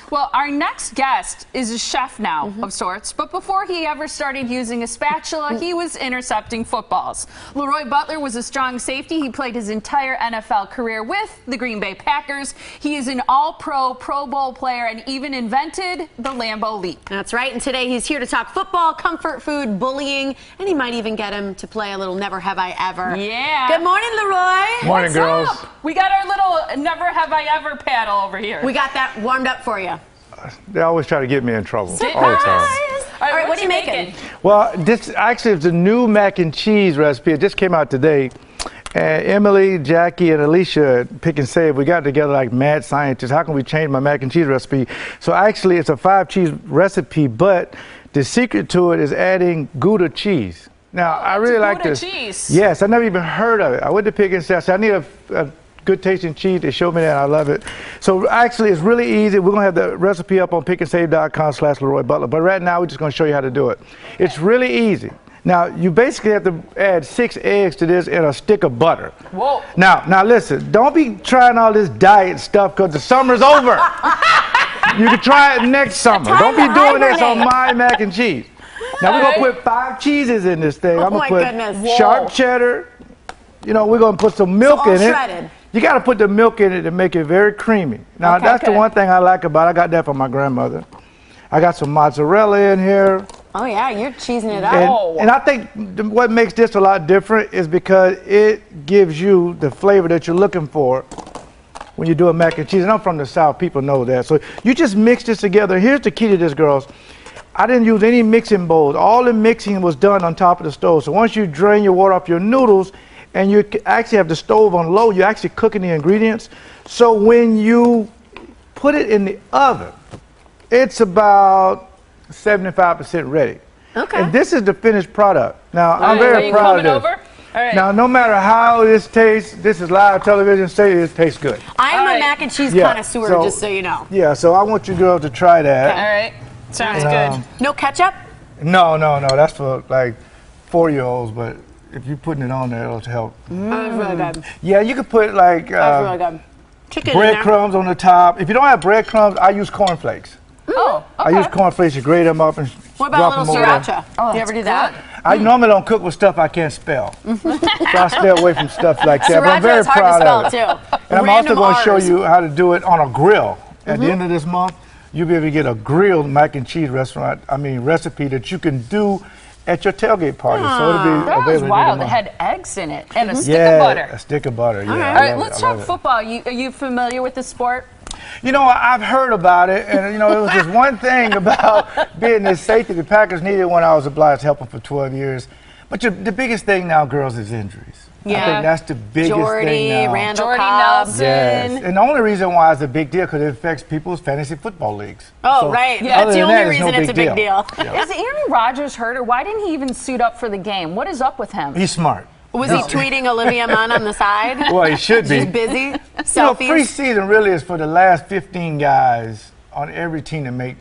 Well, our next guest is a chef now, of sorts, but before he ever started using a spatula, he was intercepting footballs. LeRoy Butler was a strong safety. He played his entire NFL career with the Green Bay Packers. He is an all-pro, Pro Bowl player, and even invented the Lambeau Leap. That's right, and today he's here to talk football, comfort food, bullying, and he might even get him to play a little Never Have I Ever. Yeah. Good morning, LeRoy. Morning, girls. What's up? We got our little Never Have I Ever paddle over here. We got that warmed up for you. They always try to get me in trouble. Surprise! All the time. All right, what are you making? Well, this actually is a new mac and cheese recipe. It just came out today. And Emily, Jackie, and Alicia at Pick and Save, we got together like mad scientists. How can we change my mac and cheese recipe? So actually, it's a 5-cheese recipe, but the secret to it is adding Gouda cheese. Now, I really like this. Cheese. Yes, I never even heard of it. I went to Pick and Save. I said, I need a good tasting cheese. They showed me that. I love it. So actually, it's really easy. We're going to have the recipe up on pickandsave.com/LeRoy Butler. But right now, we're just going to show you how to do it. It's really easy. Now, you basically have to add 6 eggs to this and a stick of butter. Whoa. Now listen. Don't be trying all this diet stuff because the summer's over. You can try it next summer. Don't be doing this on my mac and cheese. Now, we're going to put 5 cheeses in this thing. I'm going to put sharp cheddar. You know, we're going to put some milk in it. Shredded. You got to put the milk in it to make it very creamy. Now, that's the one thing I like about it. I got that from my grandmother. I got some mozzarella in here. Oh, yeah, you're cheesing it up. And I think what makes this a lot different is because it gives you the flavor that you're looking for when you do a mac and cheese. And I'm from the South. People know that. So you just mix this together. Here's the key to this, girls. I didn't use any mixing bowls. All the mixing was done on top of the stove. So once you drain your water off your noodles, and you actually have the stove on low, you're actually cooking the ingredients. So when you put it in the oven, it's about 75% ready. Okay. And this is the finished product. Now, I'm very proud of this. Over? All right. Now, no matter how this tastes, this is live television, say it tastes good. I'm a mac and cheese connoisseur, just so you know. Yeah, so I want you girls to try that. All right. Sounds good. No ketchup? No. That's for like 4-year-olds, but if you're putting it on there, it'll help. That's really good. Yeah, you could put like that's really good. Chicken breadcrumbs on the top. If you don't have breadcrumbs, I use cornflakes. Oh, okay. I use cornflakes to grate them up and what about a little sriracha? Oh, you ever do that? I normally don't cook with stuff I can't spell. So I stay away from stuff like that. But I'm very is hard proud to of spell, it. too. And I'm also going to show you how to do it on a grill. At the end of this month, you'll be able to get a grilled mac and cheese recipe that you can do at your tailgate party. So it'll be that was available. wild. It had eggs in it and a stick of butter. A stick of butter, yeah. All right, let's talk football. Are you familiar with the sport? You know, I've heard about it, and you know, it was just one thing about being this safety the Packers needed when I was obliged to help them for 12 years. But the biggest thing now, girls, is injuries. Yeah. I think that's the biggest thing now. Randall Cobb. Yes. And the only reason why it's a big deal because it affects people's fantasy football leagues. Oh, so, right. Yeah, that's the only reason it's a big deal. Yeah. Is Aaron Rodgers hurt, or why didn't he even suit up for the game? What is up with him? He's smart. Was he tweeting Olivia Munn on the side? Well, he should be. He's busy. Selfies. You know, preseason really is for the last 15 guys on every team to make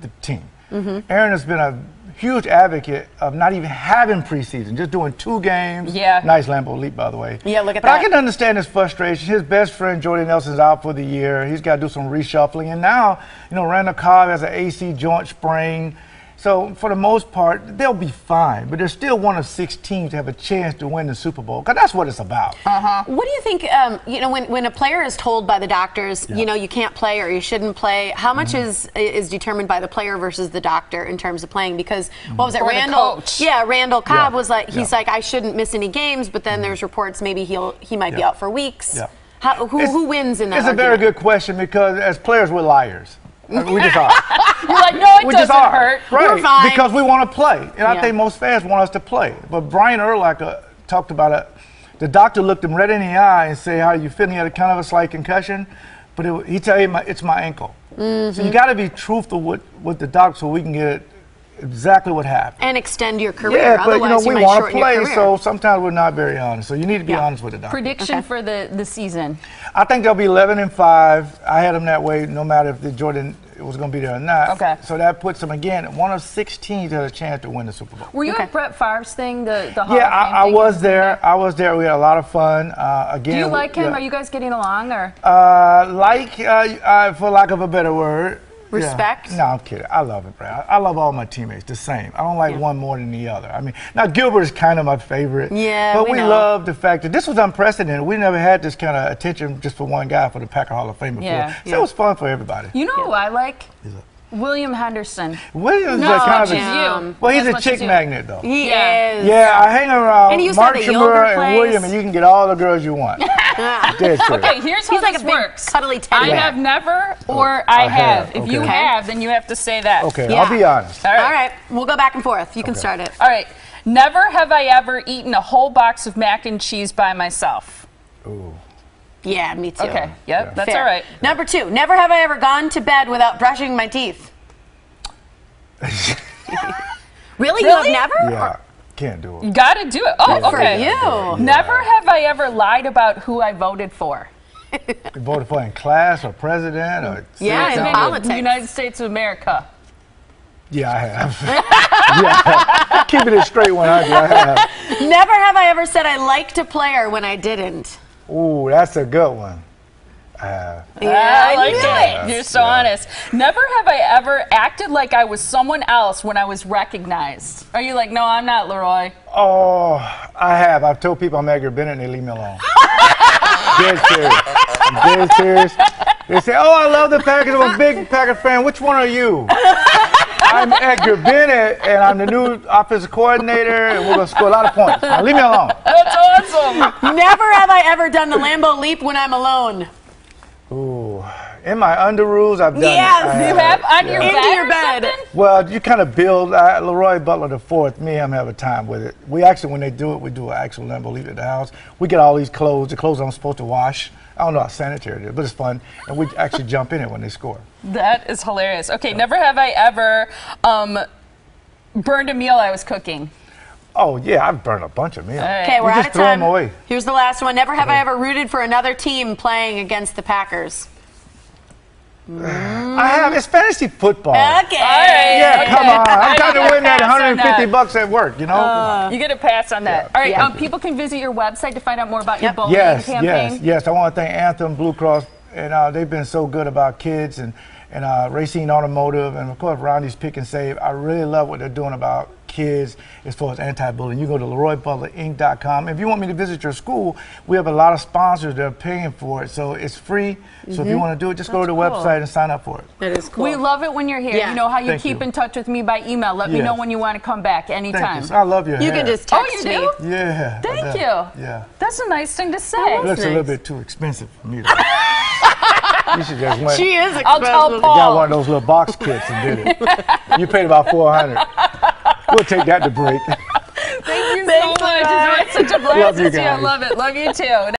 the team. Aaron has been a huge advocate of not even having preseason, just doing 2 games. Yeah. Nice Lambeau Leap, by the way. Yeah, look at but that. I can understand his frustration. His best friend, Jordy Nelson's out for the year. He's got to do some reshuffling. And now, you know, Randall Cobb has an AC joint sprain. So, for the most part, they'll be fine. But there's still one of 6 teams to have a chance to win the Super Bowl, because that's what it's about. What do you think, you know, when a player is told by the doctors, you know, you can't play or you shouldn't play, how much is determined by the player versus the doctor in terms of playing? Because, what was it, Randall? Yeah, Randall Cobb was like, he's like, I shouldn't miss any games, but then there's reports maybe he might be out for weeks. Who wins in that It's a very good question, because as players, we're liars. We just are. You're like, no, it doesn't hurt. Right, we're fine. because we want to play. And I think most fans want us to play. But Brian Urlacher talked about it. The doctor looked him right in the eye and said, how are you feeling? He had a kind of a slight concussion. But he tell you, it's my ankle. So you got to be truthful with the doctor so we can get it exactly what happened. And extend your career. Yeah, but Otherwise, we might want to shorten your play, career. so sometimes we're not very honest. So you need to be honest with the doctor. Prediction for the season. I think they'll be 11-5. I had them that way, no matter if the Jordan was going to be there or not. Okay. So that puts them again one of 6 teams that had a chance to win the Super Bowl. Were you at Brett Favre's thing, the Hall Yeah, of Fame I thing? was there. I was there. We had a lot of fun. Again, Do you like him? yeah. Are you guys getting along, or? For lack of a better word. Respect? Yeah. No, I'm kidding. I love it, Brad. I love all my teammates the same. I don't like one more than the other. I mean, now Gilbert is kind of my favorite. Yeah, but we know. love the fact that this was unprecedented. We never had this kind of attention just for one guy for the Packer Hall of Fame before. Yeah. So it was fun for everybody. You know who I like? William Henderson. William's No, kind of Jim. a, well, he's As a much chick as you. magnet, though. He Yeah. is. Yeah, I hang around And he used to have Mark the yoga Shimura and place. William, and you can get all the girls you want. Dead serious. Okay, here's how He's like this a big works. cuddly teddy I bear. have never, or I have. If you Okay. have, then you have to say that. Okay, Yeah. I'll be honest. All All right. right, we'll go back and forth. You can start it. All right. Never have I ever eaten a whole box of mac and cheese by myself. Ooh. Yeah, me too. Okay. Yep, that's Fair. all right. Number 2, never have I ever gone to bed without brushing my teeth. Really? You have never? Yeah, can't do You it. got to do it. Oh, For okay. you. Never have I ever lied about who I voted for. You voted for in class or president or Yeah, city in council? politics. United States of America. Yeah, I have. Yeah, keeping it straight 100. I have. Never have I ever said I liked a player when I didn't. Ooh, that's a good one. I have. I like knew it. You're so honest. Never have I ever acted like I was someone else when I was recognized. Are you like, no, I'm not LeRoy? Oh, I have. I've told people I'm Edgar Bennett and they leave me alone. Dead serious. I'm dead serious. They say, oh, I love the Packers. I'm a big Packer fan. Which one are you? I'm Edgar Bennett, and I'm the new offensive coordinator, and we're going to score a lot of points. Now, leave me alone. That's awesome. Never have I ever done the Lambeau Leap when I'm alone. Ooh. In my underoos, I've done Yes, it. You have on your Into bed your or bed. something? Well, you kind of build. LeRoy Butler the fourth, me and him have a time with it. We actually, when they do it, we do an actual Lambeau Leap at the house. We get all these clothes, the clothes I'm supposed to wash. I don't know how sanitary it is, but it's fun. And we actually jump in it when they score. That is hilarious. Okay, never have I ever burned a meal I was cooking. Oh, yeah, I've burned a bunch of meals. Okay, we're We out just of throw time. them away. Here's the last one. Never have I ever rooted for another team playing against the Packers. I have. It's fantasy football. Okay. All right. Yeah, Okay. come on. I'm trying to I win that pass on $150 at work, you know? Come on. You get a pass on that. All right, Yeah. people can visit your website to find out more about your bowling Yes, campaign. yes. I want to thank Anthem, Blue Cross, and they've been so good about kids and Racine Automotive, and of course, Ronnie's Pick and Save. I really love what they're doing about kids as far as anti-bullying. You go to LeRoyButlerInc.com. If you want me to visit your school, we have a lot of sponsors that are paying for it, so it's free. So if you want to do it, just go to the website and sign up for it. That is cool. We love it when you're here. Yeah. You know how you Thank keep you. in touch with me by email. Let me Yes. know when you want to come back Thank anytime. you. I love your You hair. can just Oh, text you me. do? Yeah. Thank you. Yeah. That's a nice thing to say. It looks a nice. little bit too expensive for me. You should just went. She is I'll tell expensive. Paul. Got one of those little box kits and did it. You paid about $400. We'll take that to break. Thank you so much. It's been such a blast Love you to see you. I guys. love it. Love you too.